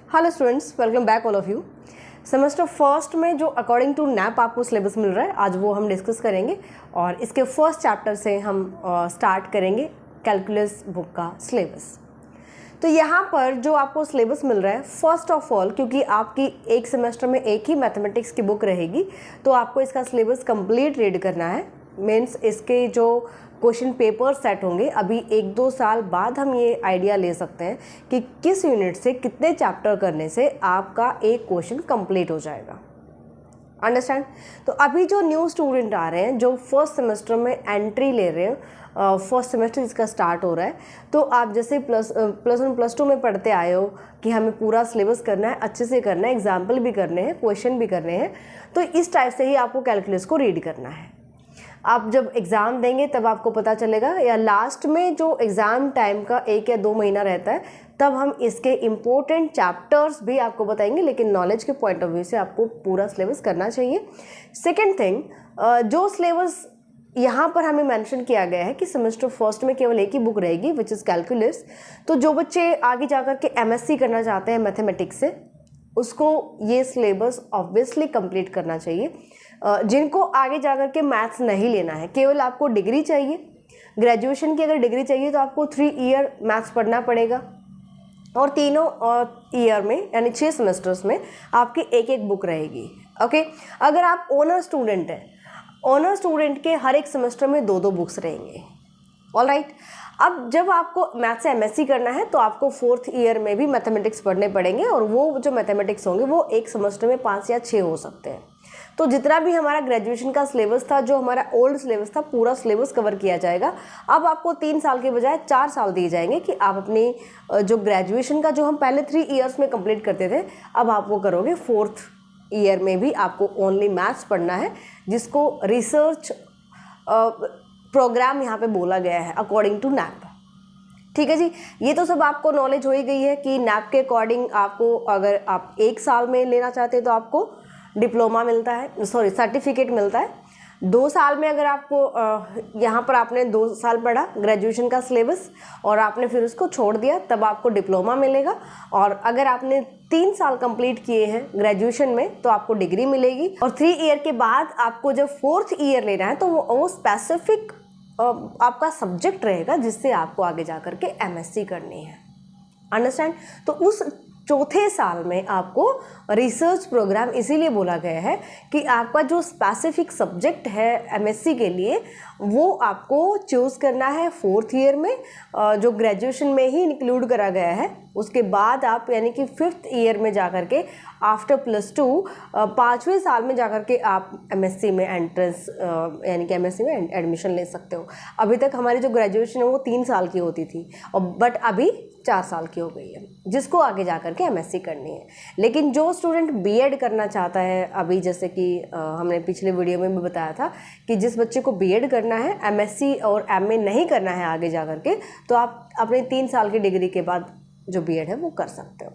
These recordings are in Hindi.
Hello students, welcome back all of you. Semester first में जो अकॉर्डिंग टू नैप आपको सिलेबस मिल रहा है, आज वो हम डिस्कस करेंगे और इसके फर्स्ट चैप्टर से हम स्टार्ट करेंगे कैलकुलस बुक का सिलेबस। तो यहाँ पर जो आपको सिलेबस मिल रहा है, फर्स्ट ऑफ ऑल क्योंकि आपकी एक सेमेस्टर में एक ही मैथमेटिक्स की बुक रहेगी, तो आपको इसका सिलेबस कंप्लीट रीड करना है। मीन्स इसके जो क्वेश्चन पेपर सेट होंगे, अभी 1-2 साल बाद हम ये आइडिया ले सकते हैं कि किस यूनिट से कितने चैप्टर करने से आपका एक क्वेश्चन कंप्लीट हो जाएगा। अंडरस्टैंड? तो अभी जो न्यू स्टूडेंट आ रहे हैं, जो फर्स्ट सेमेस्टर में एंट्री ले रहे हैं, फर्स्ट सेमेस्टर इसका स्टार्ट हो रहा है, तो आप जैसे प्लस 1 प्लस 2 में पढ़ते आए हो कि हमें पूरा सिलेबस करना है, अच्छे से करना है, एग्जाम्पल भी करने हैं, क्वेश्चन भी करने हैं, तो इस टाइप से ही आपको कैलकुलस को रीड करना है। आप जब एग्ज़ाम देंगे तब आपको पता चलेगा, या लास्ट में जो एग्ज़ाम टाइम का 1 या 2 महीना रहता है, तब हम इसके इम्पोर्टेंट चैप्टर्स भी आपको बताएंगे, लेकिन नॉलेज के पॉइंट ऑफ व्यू से आपको पूरा सिलेबस करना चाहिए। सेकेंड थिंग, जो सिलेबस यहाँ पर हमें मेंशन किया गया है कि सेमेस्टर फर्स्ट में केवल एक ही बुक रहेगी, विच इज़ कैलकुलस। तो जो बच्चे आगे जाकर के MSc करना चाहते हैं मैथमेटिक्स से, उसको ये सिलेबस ऑब्वियसली कंप्लीट करना चाहिए। जिनको आगे जाकर के मैथ्स नहीं लेना है, केवल आपको डिग्री चाहिए, ग्रेजुएशन की अगर डिग्री चाहिए तो आपको 3 ईयर मैथ्स पढ़ना पड़ेगा, और तीनों ईयर में यानी 6 सेमेस्टर्स में आपकी एक बुक रहेगी। ओके, अगर आप ऑनर स्टूडेंट हैं, ऑनर स्टूडेंट के हर एक सेमेस्टर में 2-2 बुक्स रहेंगे। ऑलराइट, अब जब आपको मैथ से MSc करना है तो आपको 4th ईयर में भी मैथमेटिक्स पढ़ने पड़ेंगे, और वो जो मैथमेटिक्स होंगे वो एक सेमेस्टर में 5 या 6 हो सकते हैं। तो जितना भी हमारा ग्रेजुएशन का सिलेबस था, जो हमारा ओल्ड सिलेबस था, पूरा सिलेबस कवर किया जाएगा। अब आपको 3 साल के बजाय 4 साल दिए जाएंगे कि आप अपनी जो ग्रेजुएशन का, जो हम पहले 3 ईयर्स में कंप्लीट करते थे, अब आप वो करोगे 4th ईयर में भी आपको ओनली मैथ्स पढ़ना है, जिसको रिसर्च प्रोग्राम यहाँ पे बोला गया है अकॉर्डिंग टू नैप। ठीक है जी, ये तो सब आपको नॉलेज हो ही गई है कि नैप के अकॉर्डिंग आपको, अगर आप 1 साल में लेना चाहते हैं तो आपको डिप्लोमा मिलता है, सर्टिफिकेट मिलता है। 2 साल में अगर आपको यहाँ पर आपने 2 साल पढ़ा ग्रेजुएशन का सिलेबस और आपने फिर उसको छोड़ दिया, तब आपको डिप्लोमा मिलेगा। और अगर आपने 3 साल कंप्लीट किए हैं ग्रेजुएशन में तो आपको डिग्री मिलेगी। और 3 ईयर के बाद आपको जब 4th ईयर लेना है तो वो स्पेसिफिक आपका सब्जेक्ट रहेगा, जिससे आपको आगे जाकर के MSc करनी है। अंडरस्टैंड? तो उस 4थे साल में आपको रिसर्च प्रोग्राम इसीलिए बोला गया है कि आपका जो स्पेसिफिक सब्जेक्ट है MSc के लिए, वो आपको चूज़ करना है 4th ईयर में, जो ग्रेजुएशन में ही इंक्लूड करा गया है। उसके बाद आप यानी कि 5th ईयर में जाकर के आफ्टर +2 5वें साल में जाकर के आप MSc में एंट्रेंस यानी कि MSc में एडमिशन ले सकते हो। अभी तक हमारी जो ग्रेजुएशन है वो 3 साल की होती थी, और बट अभी 4 साल की हो गई है, जिसको आगे जाकर के MSc करनी है। लेकिन जो स्टूडेंट B.Ed करना चाहता है, अभी जैसे कि हमने पिछले वीडियो में भी बताया था कि जिस बच्चे को B.Ed करना है, MSc और MA नहीं करना है आगे जाकर के, तो आप अपने 3 साल की डिग्री के बाद जो B.Ed है वो कर सकते हो।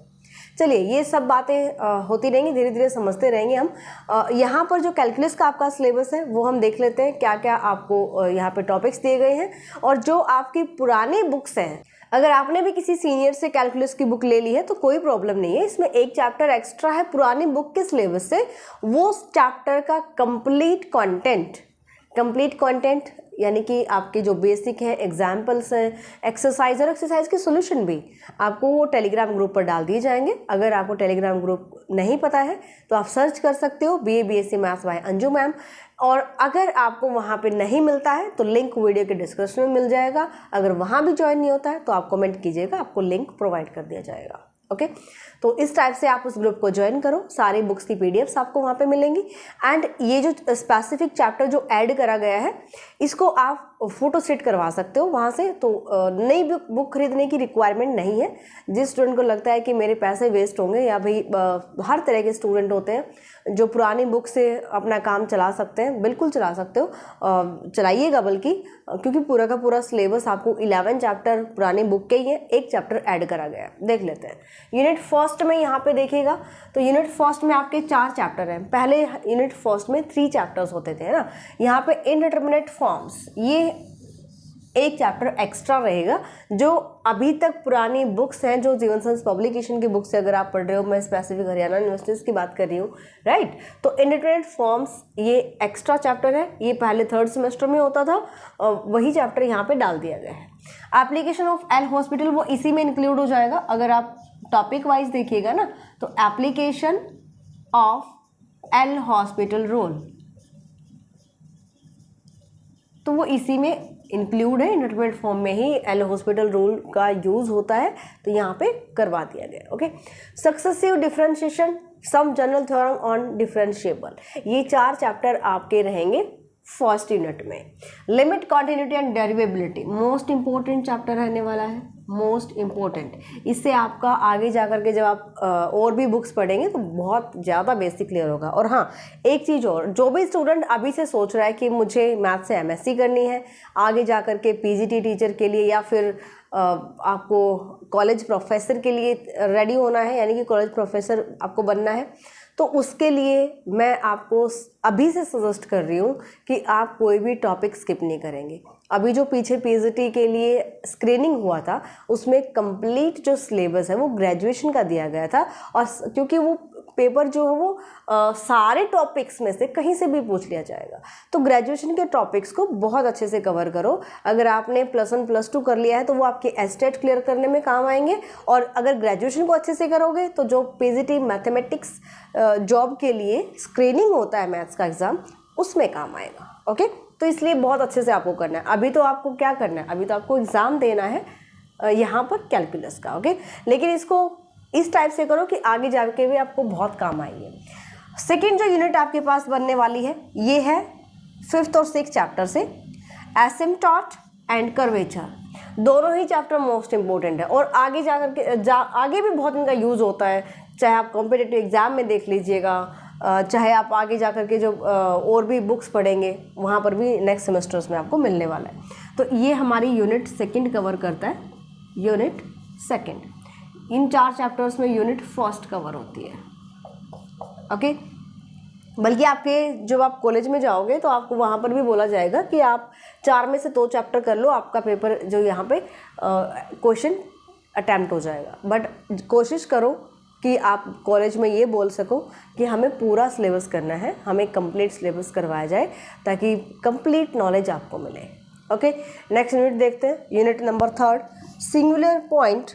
चलिए, ये सब बातें होती रहेंगी, धीरे धीरे समझते रहेंगे हम। यहाँ पर जो कैलकुलस का आपका सिलेबस है वो हम देख लेते हैं, क्या क्या आपको यहाँ पे टॉपिक्स दिए गए हैं। और जो आपकी पुरानी बुक्स हैं, अगर आपने भी किसी सीनियर से कैलकुलस की बुक ले ली है तो कोई प्रॉब्लम नहीं है, इसमें एक चैप्टर एक्स्ट्रा है पुरानी बुक के सिलेबस से। वो चैप्टर का कंप्लीट कंटेंट यानी कि आपके जो बेसिक हैं, एग्जाम्पल्स हैं, एक्सरसाइज, और एक्सरसाइज के सॉल्यूशन भी आपको वो टेलीग्राम ग्रुप पर डाल दिए जाएंगे। अगर आपको टेलीग्राम ग्रुप नहीं पता है तो आप सर्च कर सकते हो BA BSc maths by Anju ma'am, और अगर आपको वहाँ पे नहीं मिलता है तो लिंक वीडियो के डिस्क्रिप्शन में मिल जाएगा। अगर वहाँ भी ज्वाइन नहीं होता है तो आप कमेंट कीजिएगा, आपको लिंक प्रोवाइड कर दिया जाएगा। ओके, तो इस टाइप से आप उस ग्रुप को ज्वाइन करो, सारी बुक्स की PDFs आपको वहाँ पे मिलेंगी। एंड ये जो स्पेसिफिक चैप्टर जो ऐड करा गया है, इसको आप फ़ोटो सेट करवा सकते हो वहाँ से। तो नई बुक खरीदने की रिक्वायरमेंट नहीं है। जिस स्टूडेंट को लगता है कि मेरे पैसे वेस्ट होंगे, या भाई हर तरह के स्टूडेंट होते हैं जो पुरानी बुक से अपना काम चला सकते हैं, बिल्कुल चला सकते हो, चलाइएगा बल्कि, क्योंकि पूरा का पूरा सिलेबस आपको 11 चैप्टर पुरानी बुक के ही है, एक चैप्टर ऐड करा गया है। देख लेते हैं यूनिट फर्स्ट में। यहाँ पे देखिएगा तो यूनिट फर्स्ट में आपके 4 चैप्टर हैं। पहले यूनिट फर्स्ट में 3 चैप्टर्स होते थे, है ना। यहाँ पे इनडिटरमिनेट फॉर्म्स, ये एक चैप्टर एक्स्ट्रा रहेगा जो अभी तक पुरानी बुक्स हैं, जो जीवन संस पब्लिकेशन की बुक्स है अगर आप पढ़ रहे हो, मैं स्पेसिफिक हरियाणा यूनिवर्सिटीज़ की बात कर रही हूँ, राइट। तो इंडिटरमिनेट फॉर्म्स ये एक्स्ट्रा चैप्टर है, ये पहले 3rd सेमेस्टर में होता था, वही चैप्टर यहाँ पे डाल दिया गया है। एप्लीकेशन ऑफ एल हॉस्पिटल वो इसी में इंक्लूड हो जाएगा। अगर आप टॉपिक वाइज देखिएगा ना तो application of L hospital rule तो वो इसी में इंक्लूड है, इंडिटरमिनेट फॉर्म में ही एल हॉस्पिटल रूल का यूज़ होता है, तो यहाँ पे करवा दिया गया। Okay, successive differentiation, some general theorem on differentiable, ये 4 चैप्टर आपके रहेंगे फर्स्ट यूनिट में। Limit, continuity and derivability most important chapter रहने वाला है, मोस्ट इम्पोर्टेंट। इससे आपका आगे जा कर के जब आप और भी बुक्स पढ़ेंगे तो बहुत ज़्यादा बेसिक क्लियर होगा। और हाँ, एक चीज़ और, जो भी स्टूडेंट अभी से सोच रहा है कि मुझे मैथ से एमएससी करनी है, आगे जा कर के पीजीटी टीचर के लिए या फिर आपको कॉलेज प्रोफेसर के लिए रेडी होना है, यानी कि कॉलेज प्रोफेसर आपको बनना है, तो उसके लिए मैं आपको अभी से सजेस्ट कर रही हूँ कि आप कोई भी टॉपिक स्किप नहीं करेंगे। अभी जो पीछे पीजीटी के लिए स्क्रीनिंग हुआ था उसमें कंप्लीट जो सिलेबस है वो ग्रेजुएशन का दिया गया था, और क्योंकि वो पेपर जो है वो सारे टॉपिक्स में से कहीं से भी पूछ लिया जाएगा, तो ग्रेजुएशन के टॉपिक्स को बहुत अच्छे से कवर करो। अगर आपने +1 +2 कर लिया है तो वो आपके एस्टेट क्लियर करने में काम आएंगे, और अगर ग्रेजुएशन को अच्छे से करोगे तो जो पीजीटी मैथमेटिक्स जॉब के लिए स्क्रीनिंग होता है मैथ्स का एग्ज़ाम, उसमें काम आएगा। ओके, तो इसलिए बहुत अच्छे से आपको करना है। अभी तो आपको क्या करना है, अभी तो आपको एग्ज़ाम देना है यहाँ पर कैलकुलस का। ओके, लेकिन इसको इस टाइप से करो कि आगे जाके भी आपको बहुत काम आएगी। सेकेंड जो यूनिट आपके पास बनने वाली है ये है 5th और 6th चैप्टर से, एसिम्पटॉट एंड कर्वेचर। दोनों ही चैप्टर मोस्ट इंपॉर्टेंट है और आगे जा कर के आगे भी बहुत इनका यूज़ होता है, चाहे आप कॉम्पिटिटिव एग्ज़ाम में देख लीजिएगा, चाहे आप आगे जा कर के जो और भी बुक्स पढ़ेंगे वहाँ पर भी नेक्स्ट सेमेस्टर्स में आपको मिलने वाला है। तो ये हमारी यूनिट 2 कवर करता है, यूनिट 2। इन 4 चैप्टर्स में यूनिट 1 कवर होती है। ओके, बल्कि आपके जब आप कॉलेज में जाओगे तो आपको वहाँ पर भी बोला जाएगा कि आप 4 में से 2 चैप्टर कर लो, आपका पेपर जो यहाँ पे क्वेश्चन अटैम्प्ट हो जाएगा। बट कोशिश करो कि आप कॉलेज में ये बोल सको कि हमें पूरा सिलेबस करना है, हमें कंप्लीट सिलेबस करवाया जाए ताकि कंप्लीट नॉलेज आपको मिले। ओके, नेक्स्ट यूनिट देखते हैं, unit number 3, singular point,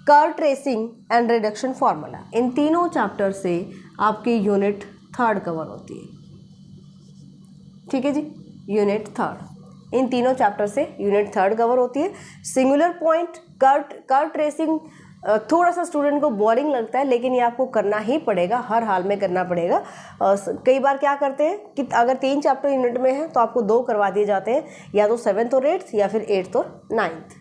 curve tracing and reduction formula. इन तीनों चैप्टर से आपकी यूनिट 3 कवर होती है। ठीक है जी, यूनिट 3, इन तीनों चैप्टर से यूनिट 3 कवर होती है। सिंगुलर पॉइंट, कर्व ट्रेसिंग थोड़ा सा स्टूडेंट को बोरिंग लगता है, लेकिन ये आपको करना ही पड़ेगा, हर हाल में करना पड़ेगा। कई बार क्या करते हैं कि अगर 3 चैप्टर यूनिट में है तो आपको 2 करवा दिए जाते हैं, या तो 7th और 8th या फिर 8th और 9th।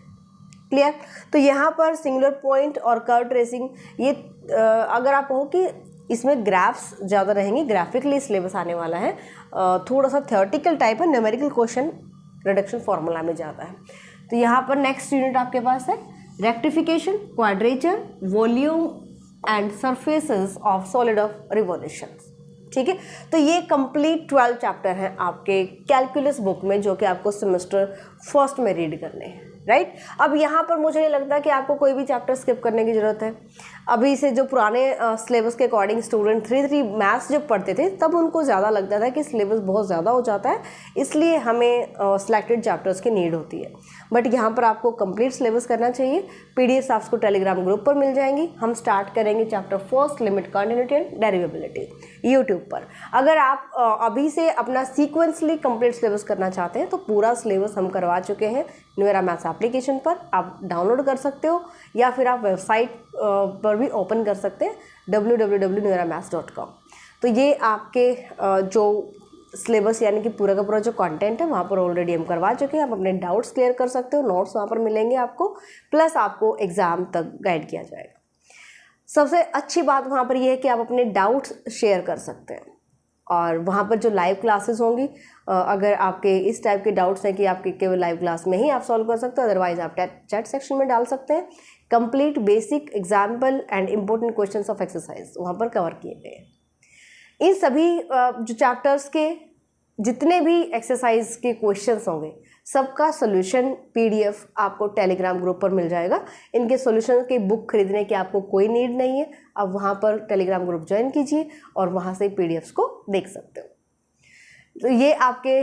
क्लियर? तो यहाँ पर सिंगुलर पॉइंट और कर्व ट्रेसिंग, ये अगर आप कहो कि इसमें ग्राफ्स ज़्यादा रहेंगे, ग्राफिकली सिलेबस आने वाला है, थोड़ा सा थ्योरेटिकल टाइप है, न्यूमेरिकल क्वेश्चन रिडक्शन फार्मूला में ज़्यादा है। तो यहाँ पर नेक्स्ट यूनिट आपके पास है rectification, quadrature, volume and surfaces of solid of revolutions. ठीक है, तो ये कंप्लीट 12 चैप्टर हैं आपके कैलकुलस बुक में, जो कि आपको सेमेस्टर 1 में रीड करने हैं। राइट, अब यहाँ पर मुझे नहीं लगता कि आपको कोई भी चैप्टर स्किप करने की ज़रूरत है। अभी से जो पुराने सिलेबस के अकॉर्डिंग स्टूडेंट 3 मैथ्स जब पढ़ते थे तब उनको ज़्यादा लगता था कि सिलेबस बहुत ज़्यादा हो जाता है, इसलिए हमें सिलेक्टेड चैप्टर्स की नीड होती है। बट यहाँ पर आपको कंप्लीट सिलेबस करना चाहिए। पीडीएफ आपको टेलीग्राम ग्रुप पर मिल जाएंगी। हम स्टार्ट करेंगे chapter 1 limit, continuity and derivability YouTube पर। अगर आप अभी से अपना सीक्वेंसली कंप्लीट सिलेबस करना चाहते हैं तो पूरा सिलेबस हम करवा चुके हैं न्यूएरा मैथ्स एप्लीकेशन पर, आप डाउनलोड कर सकते हो या फिर आप वेबसाइट पर भी ओपन कर सकते हैं www.nueramaths.com। तो ये आपके जो सिलेबस यानी कि पूरा का पूरा जो कंटेंट है वहाँ पर ऑलरेडी हम करवा चुके हैं। आप अपने डाउट्स क्लियर कर सकते हो, नोट्स वहाँ पर मिलेंगे आपको, प्लस आपको एग्ज़ाम तक गाइड किया जाएगा। सबसे अच्छी बात वहाँ पर यह है कि आप अपने डाउट्स शेयर कर सकते हैं, और वहाँ पर जो लाइव क्लासेस होंगी, अगर आपके इस टाइप के डाउट्स हैं कि आपके केवल लाइव क्लास में ही आप सॉल्व कर सकते हो, अदरवाइज आप चैट सेक्शन में डाल सकते हैं। Complete basic example and important questions of exercise वहाँ पर कवर किए गए हैं। इन सभी जो चैप्टर्स के जितने भी एक्सरसाइज के क्वेश्चंस होंगे सबका सोल्यूशन पीडीएफ आपको टेलीग्राम ग्रुप पर मिल जाएगा। इनके सोल्यूशन की बुक खरीदने की आपको कोई नीड नहीं है। अब वहाँ पर टेलीग्राम ग्रुप ज्वाइन कीजिए और वहाँ से पीडीएफ्स को देख सकते हो। तो ये आपके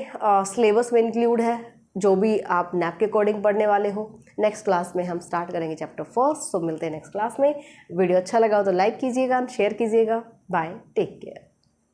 सिलेबस में इंक्लूड है, जो भी आप नैप के अकॉर्डिंग पढ़ने वाले हो। नेक्स्ट क्लास में हम स्टार्ट करेंगे चैप्टर 1। सो मिलते हैं नेक्स्ट क्लास में। वीडियो अच्छा लगा हो तो लाइक कीजिएगा, शेयर कीजिएगा। Bye, take care.